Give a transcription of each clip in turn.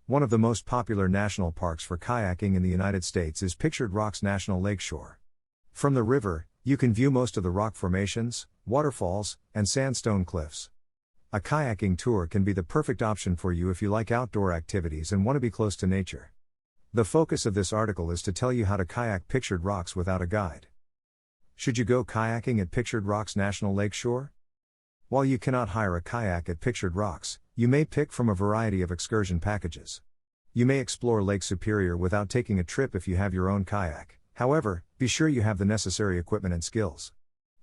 One of the most popular national parks for kayaking in the United States is Pictured Rocks National Lakeshore. From the river, you can view most of the rock formations, waterfalls, and sandstone cliffs. A kayaking tour can be the perfect option for you if you like outdoor activities and want to be close to nature. The focus of this article is to tell you how to kayak Pictured Rocks without a guide. Should you go kayaking at Pictured Rocks National Lakeshore? While you cannot hire a kayak at Pictured Rocks, you may pick from a variety of excursion packages. You may explore Lake Superior without taking a trip if you have your own kayak. However, be sure you have the necessary equipment and skills.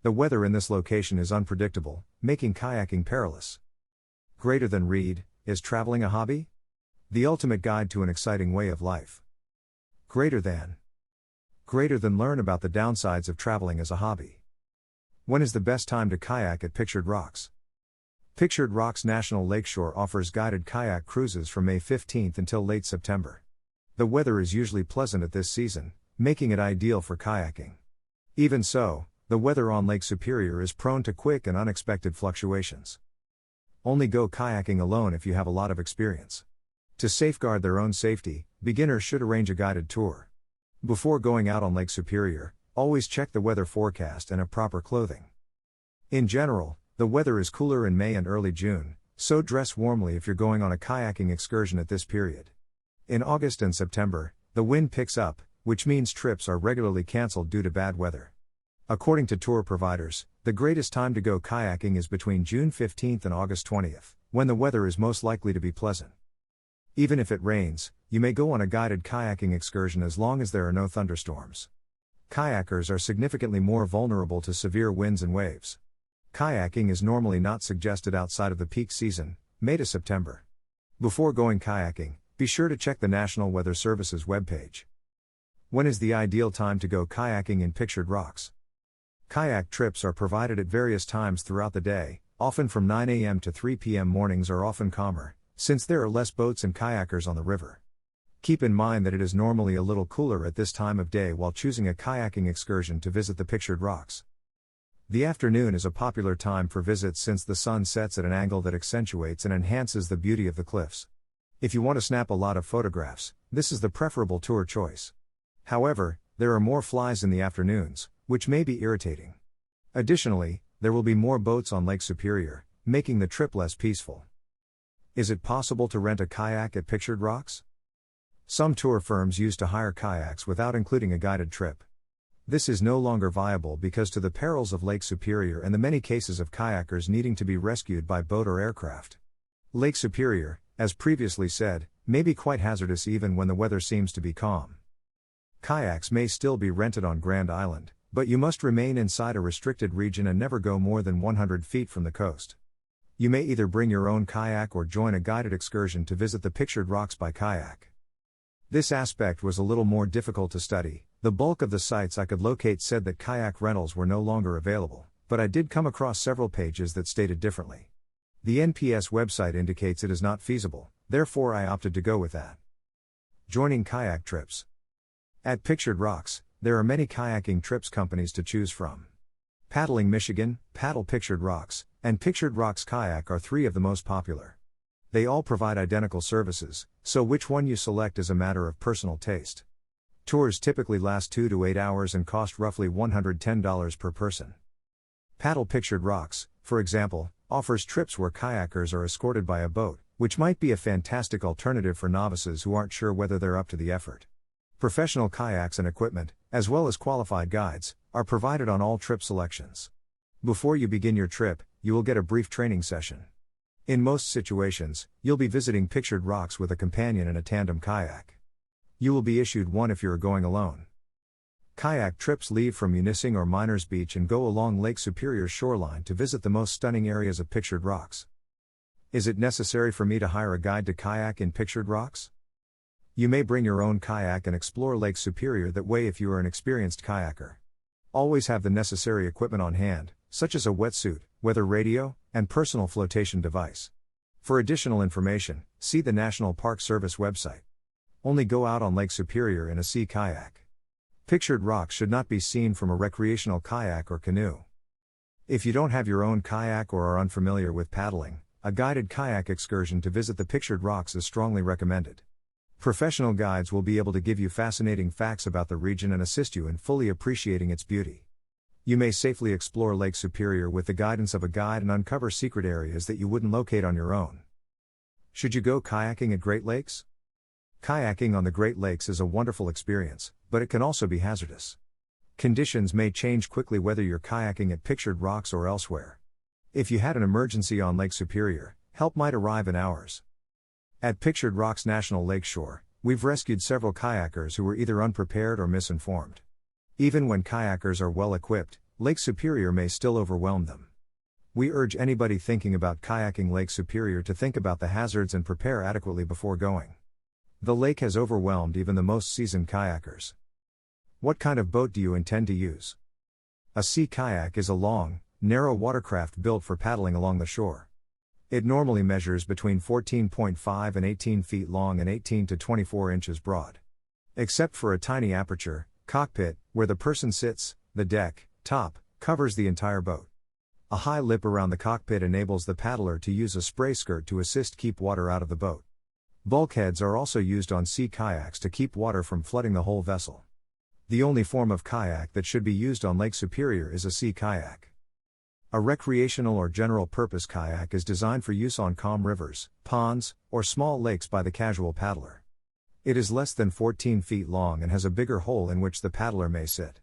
The weather in this location is unpredictable, making kayaking perilous. Greater than read, is traveling a hobby? The ultimate guide to an exciting way of life. Greater than learn about the downsides of traveling as a hobby. When is the best time to kayak at Pictured Rocks? Pictured Rocks National Lakeshore offers guided kayak cruises from May 15th until late September. The weather is usually pleasant at this season, making it ideal for kayaking. Even so, the weather on Lake Superior is prone to quick and unexpected fluctuations. Only go kayaking alone if you have a lot of experience. To safeguard their own safety, beginners should arrange a guided tour. Before going out on Lake Superior, always check the weather forecast and have proper clothing. In general, the weather is cooler in May and early June, so dress warmly if you're going on a kayaking excursion at this period. In August and September, the wind picks up, which means trips are regularly canceled due to bad weather. According to tour providers, the greatest time to go kayaking is between June 15th and August 20th, when the weather is most likely to be pleasant. Even if it rains, you may go on a guided kayaking excursion as long as there are no thunderstorms. Kayakers are significantly more vulnerable to severe winds and waves. Kayaking is normally not suggested outside of the peak season, May to September. Before going kayaking, be sure to check the National Weather Service's webpage. When is the ideal time to go kayaking in Pictured Rocks? Kayak trips are provided at various times throughout the day, often from 9 a.m. to 3 p.m. Mornings are often calmer, since there are less boats and kayakers on the river. Keep in mind that it is normally a little cooler at this time of day while choosing a kayaking excursion to visit the Pictured Rocks. The afternoon is a popular time for visits since the sun sets at an angle that accentuates and enhances the beauty of the cliffs. If you want to snap a lot of photographs, this is the preferable tour choice. However, there are more flies in the afternoons, which may be irritating. Additionally, there will be more boats on Lake Superior, making the trip less peaceful. Is it possible to rent a kayak at Pictured Rocks? Some tour firms used to hire kayaks without including a guided trip. This is no longer viable because to the perils of Lake Superior and the many cases of kayakers needing to be rescued by boat or aircraft. Lake Superior, as previously said, may be quite hazardous even when the weather seems to be calm. Kayaks may still be rented on Grand Island, but you must remain inside a restricted region and never go more than 100 feet from the coast. You may either bring your own kayak or join a guided excursion to visit the Pictured Rocks by kayak. This aspect was a little more difficult to study. The bulk of the sites I could locate said that kayak rentals were no longer available, but I did come across several pages that stated differently. The NPS website indicates it is not feasible, therefore I opted to go with that. Joining kayak trips. At Pictured Rocks, there are many kayaking trips companies to choose from. Paddling Michigan, Paddle Pictured Rocks, and Pictured Rocks Kayak are three of the most popular. They all provide identical services, so which one you select is a matter of personal taste. Tours typically last 2 to 8 hours and cost roughly $110 per person. Paddle Pictured Rocks, for example, offers trips where kayakers are escorted by a boat, which might be a fantastic alternative for novices who aren't sure whether they're up to the effort. Professional kayaks and equipment, as well as qualified guides, are provided on all trip selections. Before you begin your trip, you will get a brief training session. In most situations, you'll be visiting Pictured Rocks with a companion in a tandem kayak. You will be issued one if you're going alone. Kayak trips leave from Munising or Miners Beach and go along Lake Superior's shoreline to visit the most stunning areas of Pictured Rocks. Is it necessary for me to hire a guide to kayak in Pictured Rocks? You may bring your own kayak and explore Lake Superior that way if you are an experienced kayaker. Always have the necessary equipment on hand, such as a wetsuit, weather radio, and personal flotation device. For additional information, see the National Park Service website. Only go out on Lake Superior in a sea kayak. Pictured Rocks should not be seen from a recreational kayak or canoe. If you don't have your own kayak or are unfamiliar with paddling, a guided kayak excursion to visit the Pictured Rocks is strongly recommended. Professional guides will be able to give you fascinating facts about the region and assist you in fully appreciating its beauty. You may safely explore Lake Superior with the guidance of a guide and uncover secret areas that you wouldn't locate on your own. Should you go kayaking at Great Lakes? Kayaking on the Great Lakes is a wonderful experience, but it can also be hazardous. Conditions may change quickly whether you're kayaking at Pictured Rocks or elsewhere. If you had an emergency on Lake Superior, help might arrive in hours. At Pictured Rocks National Lakeshore, we've rescued several kayakers who were either unprepared or misinformed. Even when kayakers are well equipped, Lake Superior may still overwhelm them. We urge anybody thinking about kayaking Lake Superior to think about the hazards and prepare adequately before going. The lake has overwhelmed even the most seasoned kayakers. What kind of boat do you intend to use? A sea kayak is a long, narrow watercraft built for paddling along the shore. It normally measures between 14.5 and 18 feet long and 18 to 24 inches broad. Except for a tiny aperture, cockpit, where the person sits, the deck, top, covers the entire boat. A high lip around the cockpit enables the paddler to use a spray skirt to assist keep water out of the boat. Bulkheads are also used on sea kayaks to keep water from flooding the whole vessel. The only form of kayak that should be used on Lake Superior is a sea kayak. A recreational or general purpose kayak is designed for use on calm rivers, ponds, or small lakes by the casual paddler. It is less than 14 feet long and has a bigger hole in which the paddler may sit.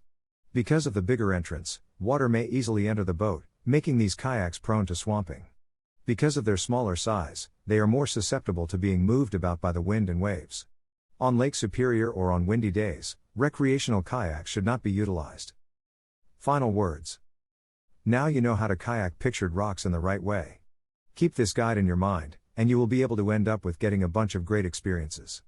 Because of the bigger entrance, water may easily enter the boat, making these kayaks prone to swamping. Because of their smaller size, they are more susceptible to being moved about by the wind and waves. On Lake Superior or on windy days, recreational kayaks should not be utilized. Final words. Now you know how to kayak Pictured Rocks in the right way. Keep this guide in your mind, and you will be able to end up with getting a bunch of great experiences.